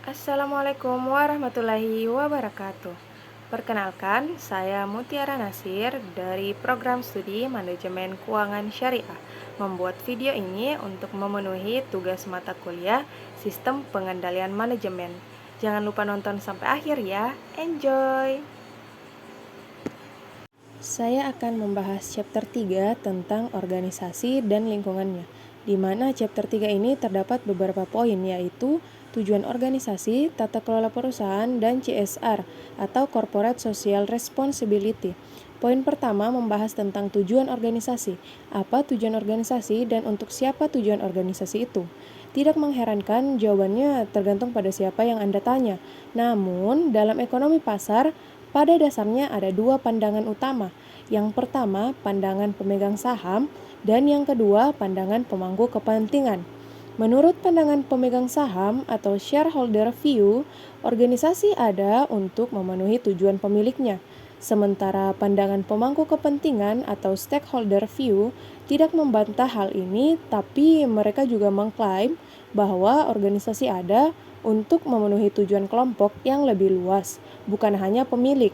Assalamualaikum warahmatullahi wabarakatuh. Perkenalkan, saya Mutiara Nasir dari Program Studi Manajemen Keuangan Syariah. Membuat video ini untuk memenuhi tugas mata kuliah Sistem Pengendalian Manajemen. Jangan lupa nonton sampai akhir ya. Enjoy! Saya akan membahas chapter 3 tentang organisasi dan lingkungannya, di mana chapter 3 ini terdapat beberapa poin, yaitu tujuan organisasi, tata kelola perusahaan, dan CSR atau Corporate Social Responsibility. Poin pertama membahas tentang tujuan organisasi. Apa tujuan organisasi dan untuk siapa tujuan organisasi itu? Tidak mengherankan, jawabannya tergantung pada siapa yang Anda tanya. Namun, dalam ekonomi pasar, pada dasarnya ada dua pandangan utama. Yang pertama, pandangan pemegang saham, dan yang kedua, pandangan pemangku kepentingan. Menurut pandangan pemegang saham atau shareholder view, organisasi ada untuk memenuhi tujuan pemiliknya. Sementara pandangan pemangku kepentingan atau stakeholder view tidak membantah hal ini, tapi mereka juga mengklaim bahwa organisasi ada untuk memenuhi tujuan kelompok yang lebih luas, bukan hanya pemilik.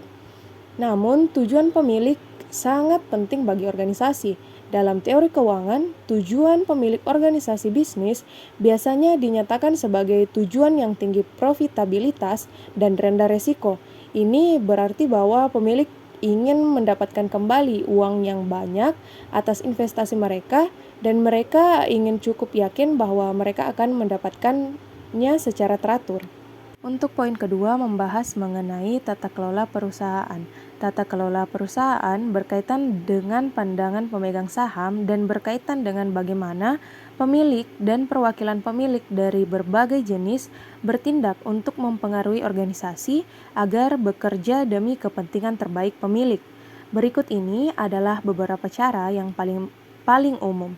Namun, tujuan pemilik sangat penting bagi organisasi. Dalam teori keuangan, tujuan pemilik organisasi bisnis biasanya dinyatakan sebagai tujuan yang tinggi profitabilitas dan rendah resiko. Ini berarti bahwa pemilik ingin mendapatkan kembali uang yang banyak atas investasi mereka, dan mereka ingin cukup yakin bahwa mereka akan mendapatkannya secara teratur. Untuk poin kedua membahas mengenai tata kelola perusahaan. Tata kelola perusahaan berkaitan dengan pandangan pemegang saham dan berkaitan dengan bagaimana pemilik dan perwakilan pemilik dari berbagai jenis bertindak untuk mempengaruhi organisasi agar bekerja demi kepentingan terbaik pemilik. Berikut ini adalah beberapa cara yang paling umum,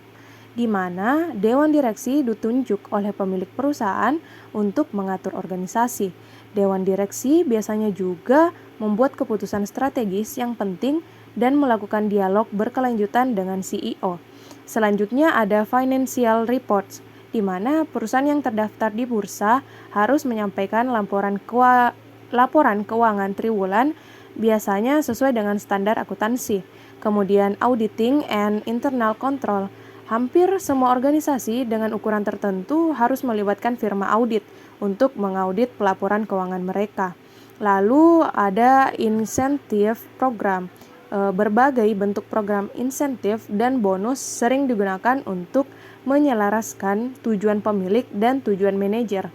di mana Dewan Direksi ditunjuk oleh pemilik perusahaan untuk mengatur organisasi. Dewan Direksi biasanya juga membuat keputusan strategis yang penting dan melakukan dialog berkelanjutan dengan CEO. Selanjutnya ada Financial Reports, di mana perusahaan yang terdaftar di bursa harus menyampaikan laporan keuangan triwulan biasanya sesuai dengan standar akuntansi. Kemudian Auditing and Internal Control. Hampir semua organisasi dengan ukuran tertentu harus melibatkan firma audit untuk mengaudit pelaporan keuangan mereka. Lalu ada insentif program. Berbagai bentuk program insentif dan bonus sering digunakan untuk menyelaraskan tujuan pemilik dan tujuan manajer.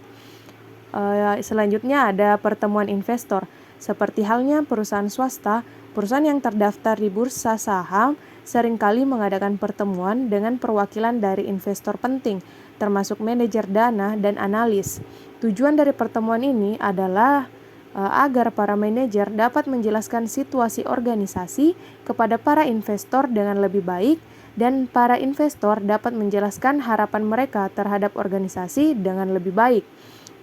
Selanjutnya ada pertemuan investor. Seperti halnya perusahaan swasta, perusahaan yang terdaftar di bursa saham seringkali mengadakan pertemuan dengan perwakilan dari investor penting, termasuk manajer dana dan analis. Tujuan dari pertemuan ini adalah agar para manajer dapat menjelaskan situasi organisasi kepada para investor dengan lebih baik, dan para investor dapat menjelaskan harapan mereka terhadap organisasi dengan lebih baik.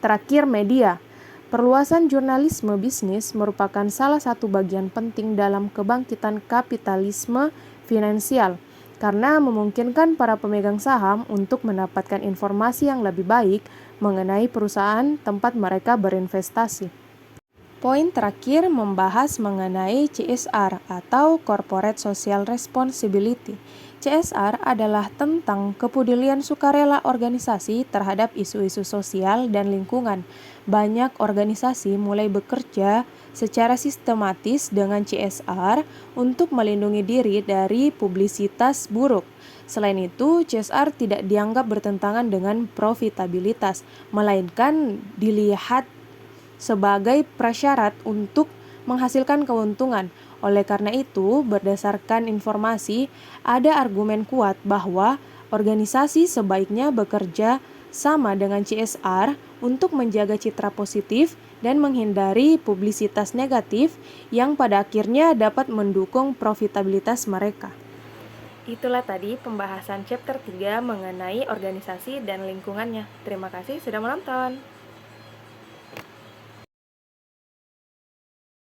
Terakhir, media. Perluasan jurnalisme bisnis merupakan salah satu bagian penting dalam kebangkitan kapitalisme finansial, karena memungkinkan para pemegang saham untuk mendapatkan informasi yang lebih baik mengenai perusahaan tempat mereka berinvestasi. Poin terakhir membahas mengenai CSR atau Corporate Social Responsibility. CSR adalah tentang kepedulian sukarela organisasi terhadap isu-isu sosial dan lingkungan. Banyak organisasi mulai bekerja secara sistematis dengan CSR untuk melindungi diri dari publisitas buruk. Selain itu, CSR tidak dianggap bertentangan dengan profitabilitas, melainkan dilihat sebagai prasyarat untuk menghasilkan keuntungan. Oleh karena itu, berdasarkan informasi, ada argumen kuat bahwa organisasi sebaiknya bekerja sama dengan CSR untuk menjaga citra positif dan menghindari publisitas negatif yang pada akhirnya dapat mendukung profitabilitas mereka. Itulah tadi pembahasan chapter 3 mengenai organisasi dan lingkungannya. Terima kasih sudah menonton.